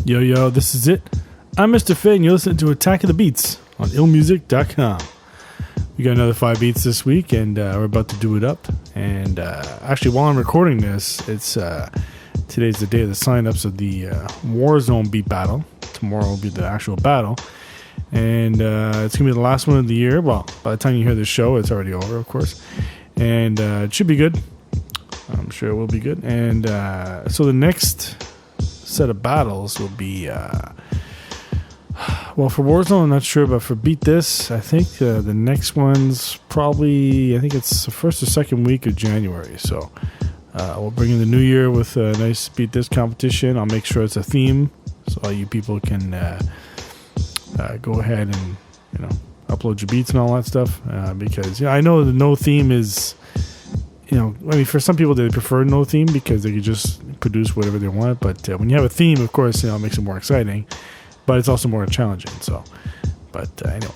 Yo, this is it. I'm Mr. Faye, and you're listening to Attack of the Beats on IllMuzik.com. We got another 5 beats this week, and we're about to do it up. And actually, while I'm recording this, it's today's the day of the sign-ups of the Warzone beat battle. Tomorrow will be the actual battle. And it's going to be the last one of the year. Well, by the time you hear this show, it's already over, of course. And it should be good. I'm sure it will be good. And so the next set of battles will be, well, for Warzone, I'm not sure, but for Beat This, I think the next one's probably, I think it's the first or second week of January. So we'll bring in the new year with a nice Beat This competition. I'll make sure it's a theme, so all you people can go ahead and, upload your beats and all that stuff. Because, I know the no theme is, for some people they prefer no theme because they can just produce whatever they want. But when you have a theme, of course, it makes it more exciting. But it's also more challenging. So, but anyway.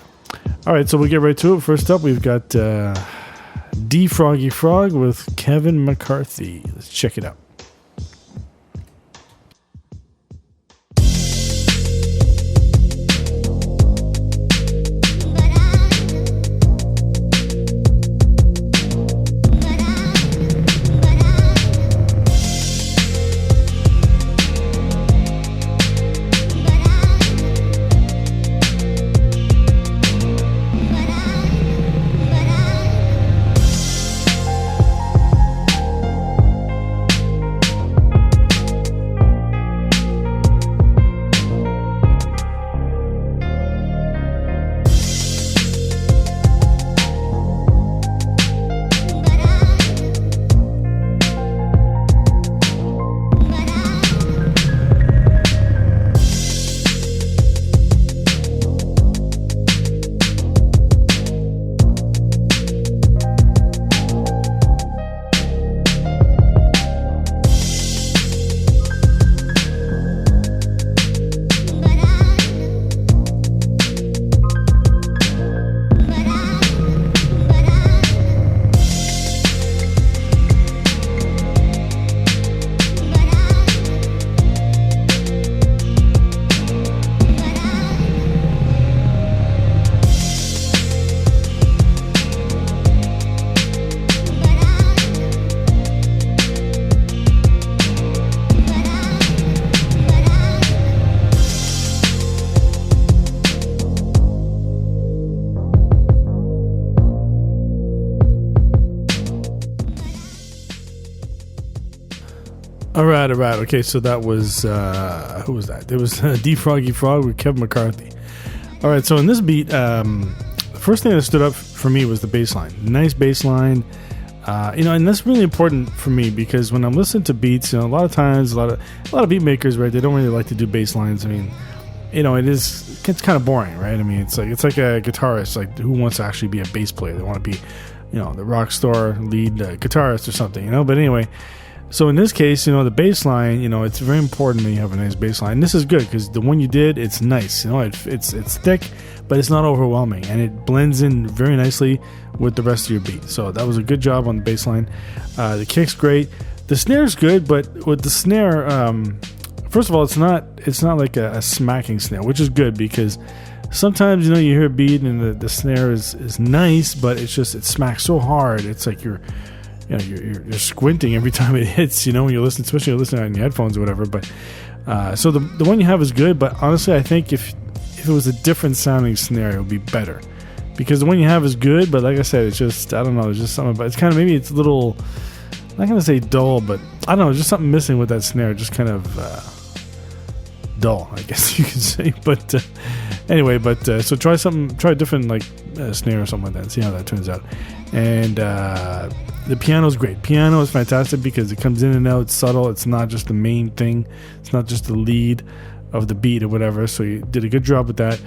All right, so we'll get right to it. First up, we've got D Froggy Frog with Kevin McCarthy. Let's check it out. All right. Okay, so that was, who was that? It was D Froggy Frog with Kevin McCarthy. All right, so in this beat, the first thing that stood up for me was the bass line. Nice bass line. And that's really important for me because when I'm listening to beats, a lot of times, a lot of beat makers, right, they don't really like to do bass lines. I mean, it's kind of boring, right? I mean, it's like a guitarist, like who wants to actually be a bass player? They want to be, the rock star lead guitarist or something, But anyway, so in this case, the bass line, it's very important that you have a nice bass line. And this is good because the one you did, it's nice. It's thick, but it's not overwhelming, and it blends in very nicely with the rest of your beat. So that was a good job on the bass line. The kick's great. The snare's good, but with the snare, first of all, it's not like a smacking snare, which is good because sometimes you hear a beat and the snare is nice, but it smacks so hard. It's like you're squinting every time it hits, when you're listening, especially you're listening on your headphones or whatever. But so the one you have is good, but honestly, I think if it was a different sounding snare, it would be better because the one you have is good, but like I said, it's just, I don't know, there's just something about it's kind of, maybe it's a little, I'm not gonna say dull, but I don't know, just something missing with that snare, just kind of dull, I guess you could say. But anyway, so try a different snare or something like that and see how that turns out. And the piano's great. Piano is fantastic because it comes in and out, it's subtle, it's not just the main thing, it's not just the lead of the beat or whatever, so you did a good job with that.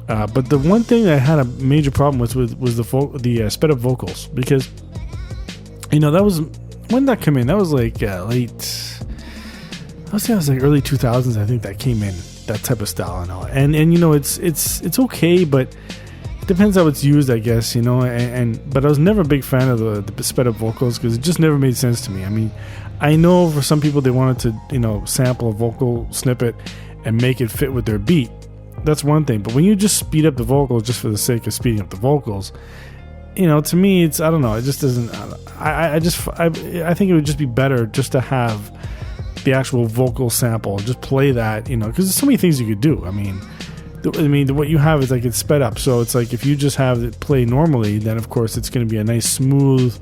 But the one thing that I had a major problem with was the sped up vocals, because that was, when did that come in? That was late, I would say it was early 2000s. I think that came in, that type of style and all. And it's okay, but it depends how it's used, I guess, but I was never a big fan of the sped up vocals because it just never made sense to me. I mean, I know for some people they wanted to, sample a vocal snippet and make it fit with their beat, that's one thing. But when you just speed up the vocals just for the sake of speeding up the vocals, to me, it's, I don't know, it just doesn't. I think it would just be better just to have the actual vocal sample, just play that, because there's so many things you could do. I mean, what you have is like it's sped up, so it's like if you just have it play normally, then of course it's going to be a nice smooth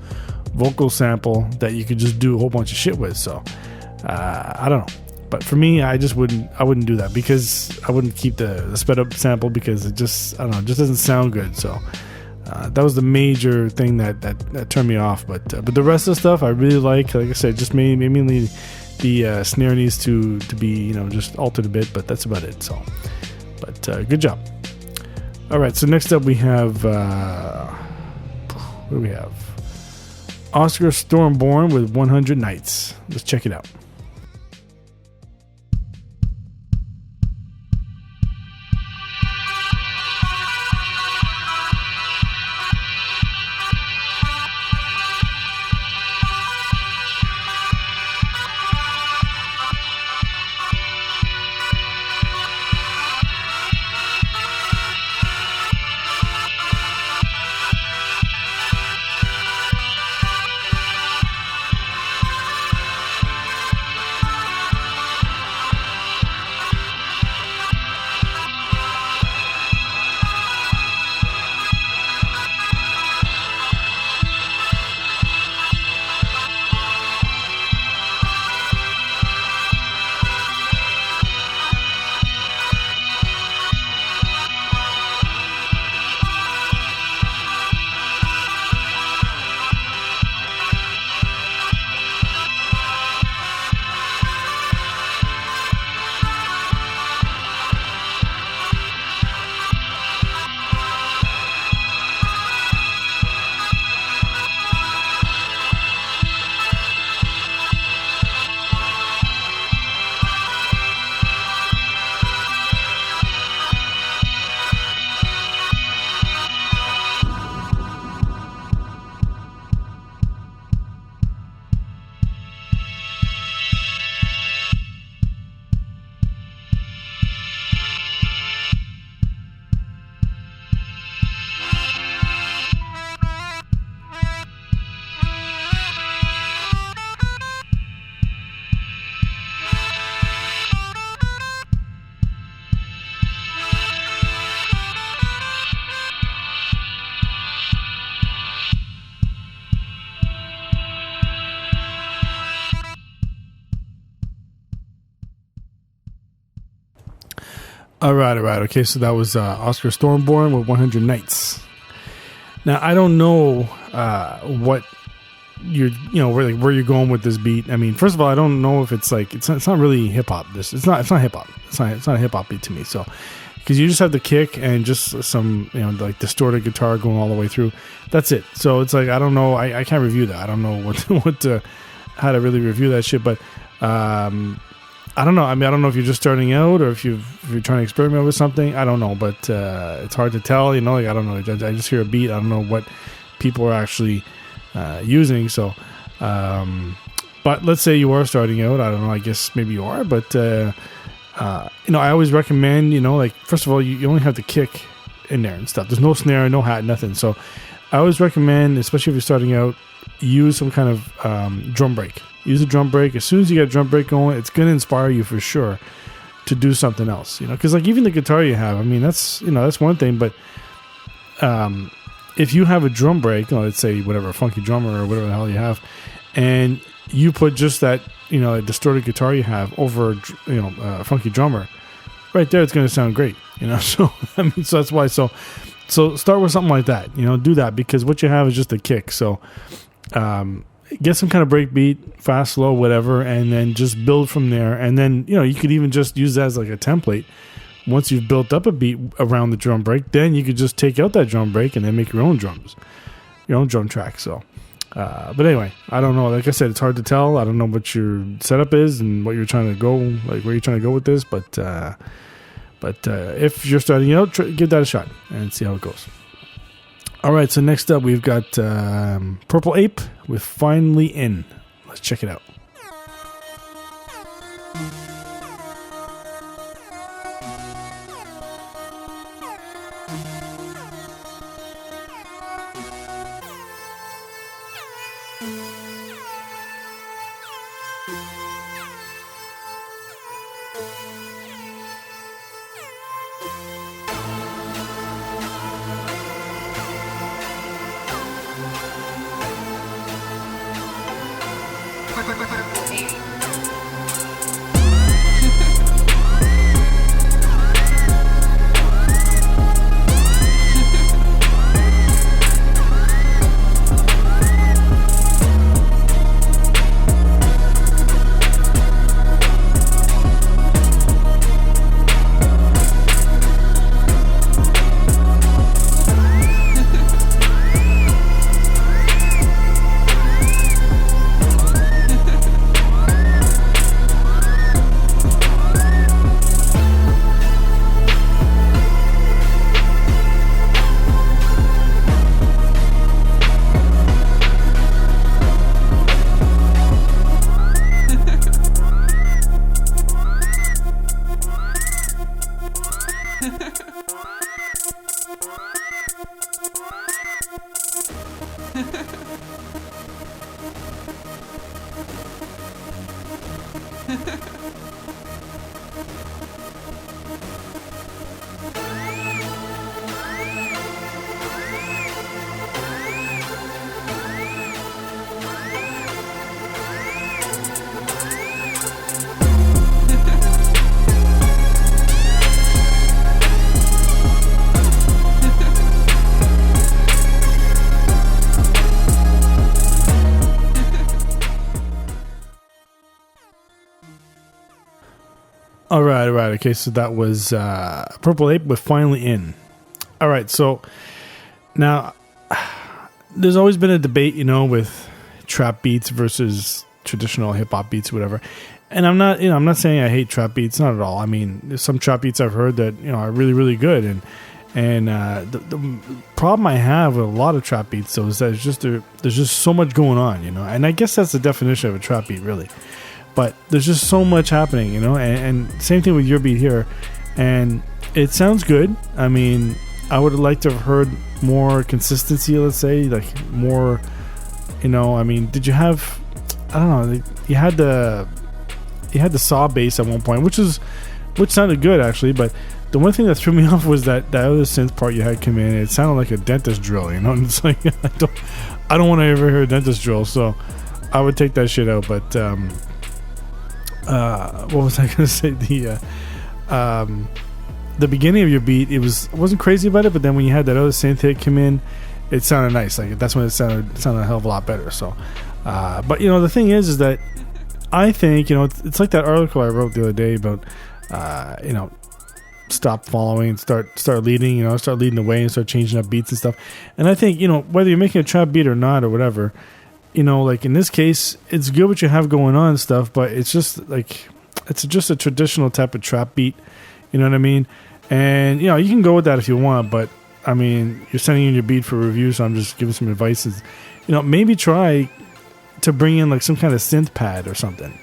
vocal sample that you could just do a whole bunch of shit with. So I don't know, but for me, I wouldn't do that, because I wouldn't keep the sped up sample, because it just, I don't know, it just doesn't sound good. So that was the major thing that turned me off. But the rest of the stuff I really like I said, just mainly the snare needs to be just altered a bit, but that's about it. So, but good job. All right, so next up we have what do we have? Oscar Stormborn with 100 Nights. Let's check it out. All right. Okay, so that was Oscar Stormborn with 100 Nights. Now, I don't know what where you're going with this beat. I mean, first of all, I don't know if it's like it's not really hip hop. It's not hip hop. It's not a hip hop beat to me. So, because you just have the kick and just some like distorted guitar going all the way through. That's it. So it's like I don't know. I can't review that. I don't know how to really review that shit. But I don't know. I mean, I don't know if you're just starting out or if you're trying to experiment with something. I don't know, but it's hard to tell. Like I don't know. I just hear a beat. I don't know what people are actually using. So, but let's say you are starting out. I don't know. I guess maybe you are, but I always recommend. Like first of all, you only have the kick in there and stuff. There's no snare, no hat, nothing. So, I always recommend, especially if you're starting out, use some kind of drum break. Use a drum break. As soon as you get a drum break going, it's going to inspire you for sure to do something else. Because like even the guitar you have, I mean that's one thing. But if you have a drum break, let's say whatever, a funky drummer or whatever the hell you have, and you put just that a distorted guitar you have over a funky drummer, right there, it's going to sound great. So I mean, so that's why. So start with something like that. Do that because what you have is just a kick. So. Get some kind of break beat, fast, slow, whatever, and then just build from there. And then, you could even just use that as like a template. Once you've built up a beat around the drum break, then you could just take out that drum break and then make your own drums, your own drum track. So, but anyway, I don't know. Like I said, it's hard to tell. I don't know what your setup is and what you're trying to go, like where you're trying to go with this. But if you're starting out, give that a shot and see how it goes. All right, so next up we've got Purple Ape with Finally In. Let's check it out. All right. Okay, so that was Purple Ape with Finally In. All right, so now there's always been a debate, with trap beats versus traditional hip hop beats, whatever. And I'm not saying I hate trap beats, not at all. I mean, there's some trap beats I've heard that are really, really good, and the problem I have with a lot of trap beats though is that there's just so much going on, and I guess that's the definition of a trap beat, really. But there's just so much happening, and same thing with your beat here. And it sounds good. I mean, I would have liked to have heard more consistency, let's say, like more, I mean, did you have, I don't know, you had the saw bass at one point, which sounded good actually, but the one thing that threw me off was that other synth part you had come in. It sounded like a dentist drill, and it's like, I don't want to ever hear a dentist drill, so I would take that shit out. But what was I gonna say? The beginning of your beat, I wasn't crazy about it, but then when you had that other synth hit come in, it sounded nice. Like that's when it sounded a hell of a lot better. So, but the thing is that I think it's like that article I wrote the other day about stop following and start leading. Start leading the way and start changing up beats and stuff. And I think whether you're making a trap beat or not or whatever. Like in this case, it's good what you have going on and stuff, but it's just a traditional type of trap beat. You know what I mean? And, you can go with that if you want, but I mean, you're sending in your beat for review, so I'm just giving some advice. Maybe try to bring in like some kind of synth pad or something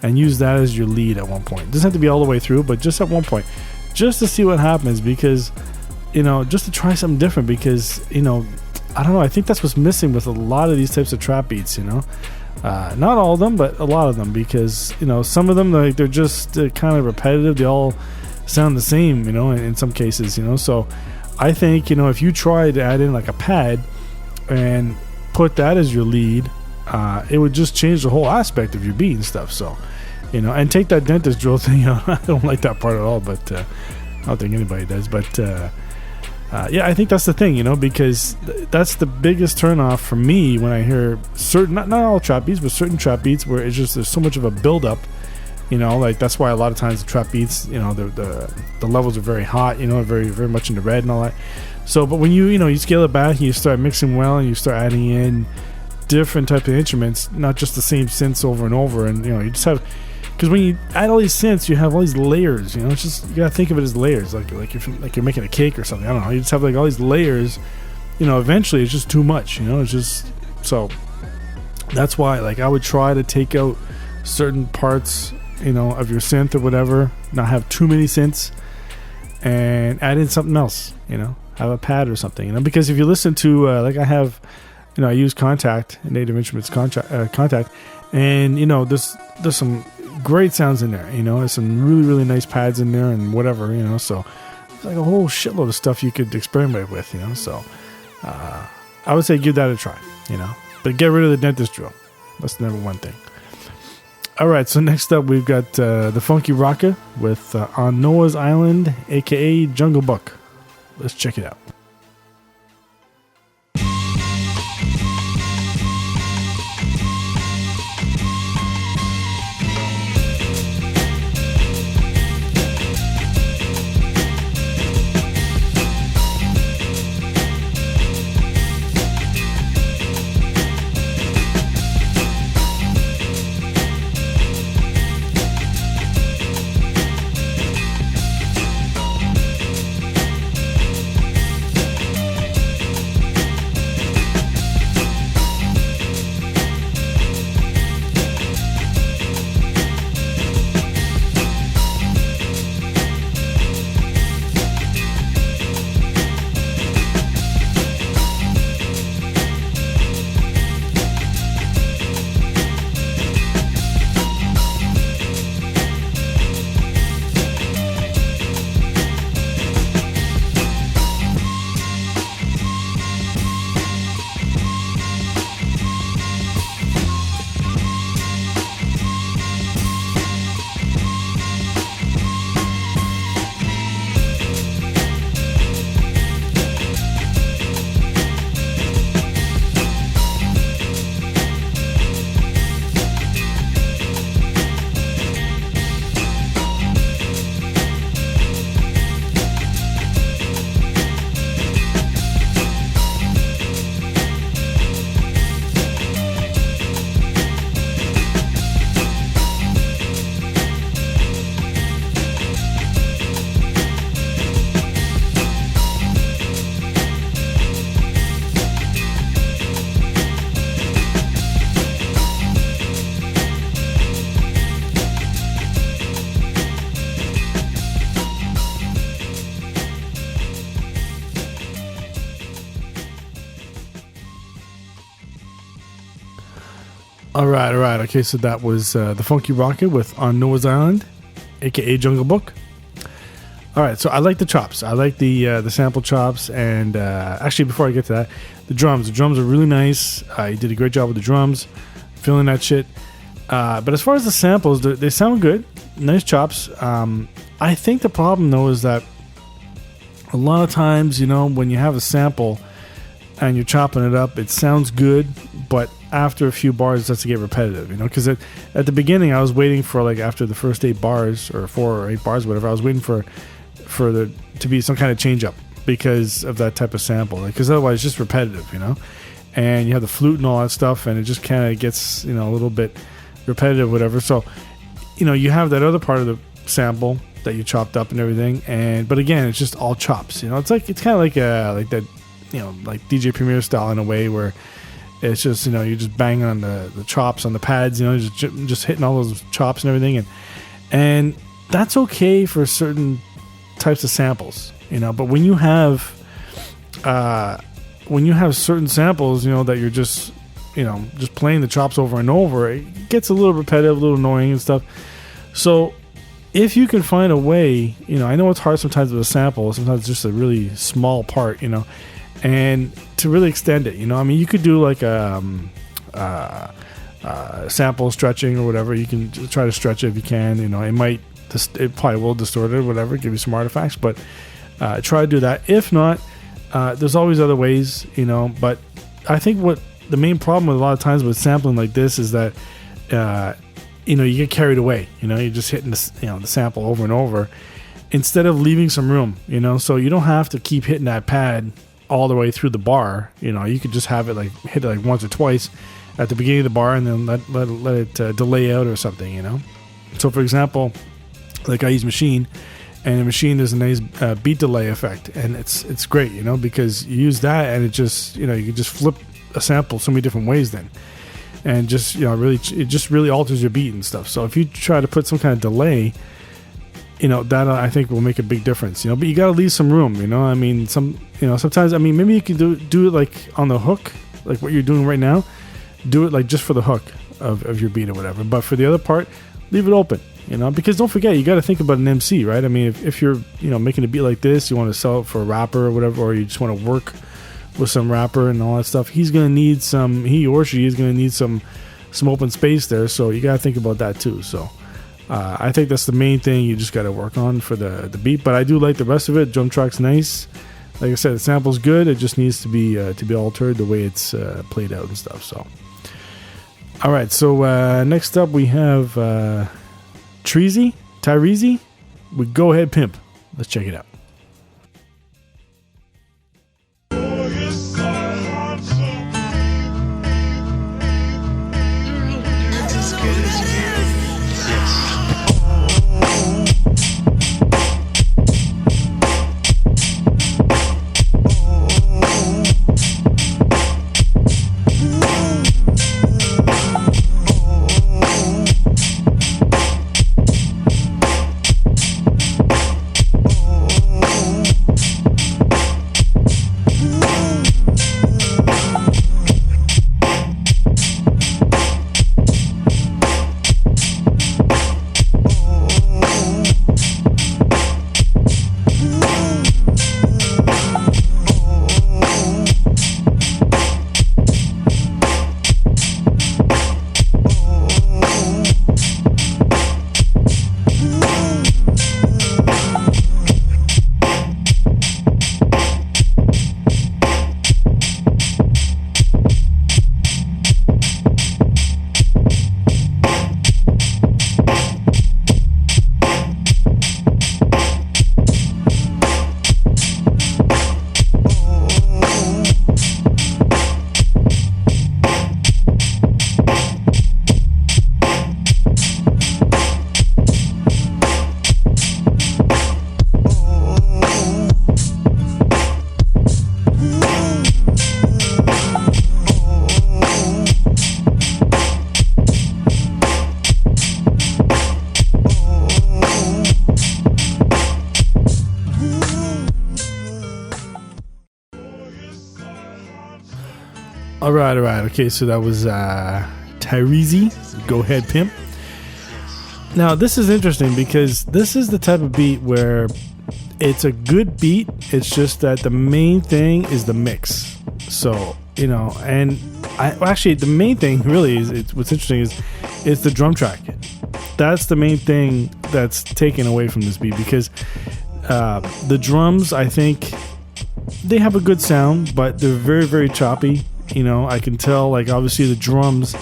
and use that as your lead at one point. It doesn't have to be all the way through, but just at one point, just to see what happens, because, just to try something different, because, I don't know. I think that's what's missing with a lot of these types of trap beats, not all of them, but a lot of them, because, some of them, they're just kind of repetitive. They all sound the same, in some cases, So I think, if you try to add in like a pad and put that as your lead, it would just change the whole aspect of your beat and stuff. So, and take that dentist drill thing. I don't like that part at all, but I don't think anybody does. But yeah, I think that's the thing, because that's the biggest turnoff for me when I hear certain, not all trap beats, but certain trap beats where it's just there's so much of a build-up, like that's why a lot of times the trap beats, the levels are very hot, very, very much in the red and all that. So, but when you scale it back and you start mixing well and you start adding in different type of instruments, not just the same synths over and over, and you just have, because when you add all these synths, you have all these layers. It's just, you gotta think of it as layers, like if you're making a cake or something. I don't know. You just have like all these layers. Eventually it's just too much. It's just, so that's why I would try to take out certain parts, of your synth or whatever, not have too many synths, and add in something else. Have a pad or something. Because if you listen to like I have, I use Contact, Native Instruments Contact, And there's some great sounds in there. There's some really, really nice pads in there and whatever. So it's like a whole shitload of stuff you could experiment with. So I would say give that a try. But get rid of the dentist drill. That's the number one thing. All right, so next up we've got the Funky Rocker with On Noah's Island, aka Jungle Book. Let's check it out. All right. Okay, so that was the Funky Rocket with On Noah's Island, aka Jungle Book. All right, so I like the chops. I like the sample chops, and actually, before I get to that, the drums. The drums are really nice. You did a great job with the drums, feeling that shit. But as far as the samples, they sound good. Nice chops. I think the problem though is that a lot of times, when you have a sample and you're chopping it up, it sounds good, but after a few bars, it starts to get repetitive, because at the beginning, I was waiting for, like, after the first 8 bars, or 4 or 8 bars, whatever, I was waiting for there to be some kind of change up because of that type of sample, because otherwise it's just repetitive, and you have the flute and all that stuff, and it just kind of gets, a little bit repetitive, whatever. So, you have that other part of the sample that you chopped up and everything, but again, it's just all chops, it's kind of like that, like DJ Premier style in a way where it's just, you're just banging on the chops on the pads, just hitting all those chops and everything, and that's okay for certain types of samples, but when you have certain samples, that you're just playing the chops over and over, it gets a little repetitive, a little annoying and stuff. So if you can find a way, I know it's hard sometimes with a sample, sometimes it's just a really small part, and to really extend it, you could do like a sample stretching or whatever. You can try to stretch it if you can. It probably will distort it or whatever, give you some artifacts, but try to do that. If not, there's always other ways, but I think what the main problem with a lot of times with sampling like this is that you get carried away. You're just hitting the sample over and over instead of leaving some room, so you don't have to keep hitting that pad all the way through the bar. You could just have it hit it once or twice at the beginning of the bar, and then let it delay out or something. So for example, like I use Machine, and in Machine there's a nice beat delay effect, and it's great, because you use that, and it just you can just flip a sample so many different ways then, and just really, it just really alters your beat and stuff. So if you try to put some kind of delay, that I think will make a big difference, but you got to leave some room, sometimes, maybe you can do it like on the hook, like what you're doing right now, do it like just for the hook, of your beat or whatever. But for the other part, leave it open, because don't forget, you got to think about an MC, right? I mean, if you're, making a beat like this, you want to sell it for a rapper or whatever, or you just want to work with some rapper and all that stuff, he or she is going to need some open space there. So you got to think about that too. So I think that's the main thing you just got to work on for the beat. But I do like the rest of it. Drum track's nice. Like I said, the sample's good. It just needs to be altered the way it's played out and stuff. So, all right. So next up we have Tyrese with Go Ahead Pimp. Let's check it out. All right. Okay, so that was Tyrese, Go Ahead Pimp. Now, this is interesting because this is the type of beat where it's a good beat. It's just that the main thing is the mix. So, and the main thing really is, what's interesting is it's the drum track. That's the main thing that's taken away from this beat because the drums, I think, they have a good sound, but they're very, very choppy. I can tell, like, obviously the drums,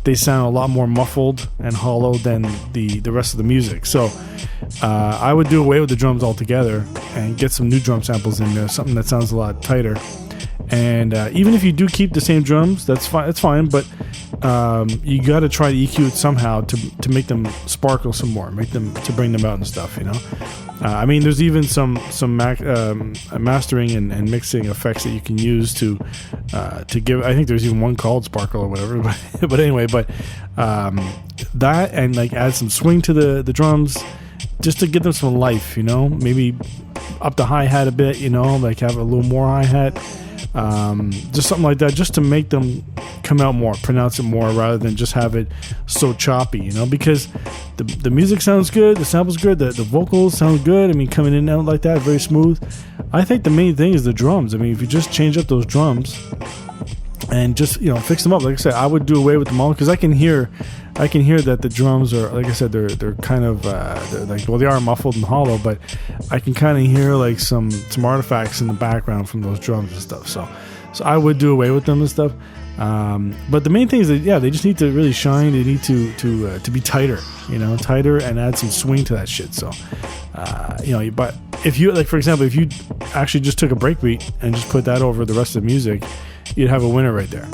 they sound a lot more muffled and hollow than the rest of the music. So I would do away with the drums altogether and get some new drum samples in there, something that sounds a lot tighter. And even if you do keep the same drums, that's fine. It's fine, but you got to try to EQ it somehow to make them sparkle some more, to bring them out and stuff. I mean, there's even some mastering and mixing effects that you can use to give. I think there's even one called Sparkle or whatever. But anyway, that and like add some swing to the drums, just to give them some life. Maybe up the hi-hat a bit. Like have a little more hi-hat. Just something like that, just to make them come out more, pronounce it more, rather than just have it so choppy, because the music sounds good, the sample's good, the vocals sound good. I mean, coming in and out like that, very smooth. I think the main thing is the drums. I mean, if you just change up those drums and just fix them up, like I said, I would do away with them all, because I can hear that the drums are, like I said, they're kind of they are muffled and hollow, but I can kind of hear like some artifacts in the background from those drums and stuff. So I would do away with them and stuff. But the main thing is that they just need to really shine. They need to be tighter, tighter, and add some swing to that shit. So but if you, like, for example, if you actually just took a breakbeat and just put that over the rest of the music, you'd have a winner right there.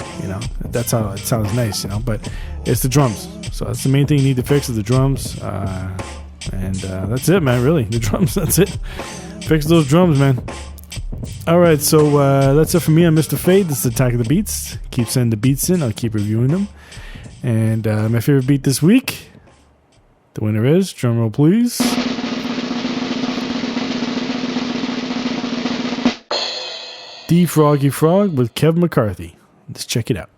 That's how it sounds nice. But it's the drums. So that's the main thing you need to fix, is the drums. And that's it, man. Really, the drums. That's it. Fix those drums, man. All right, so that's it for me on Mr. Fade. This is Attack of the Beats. Keep sending the beats in. I'll keep reviewing them. And my favorite beat this week, the winner is, drumroll please, D Froggy Frog with Kev McCarthy. Let's check it out.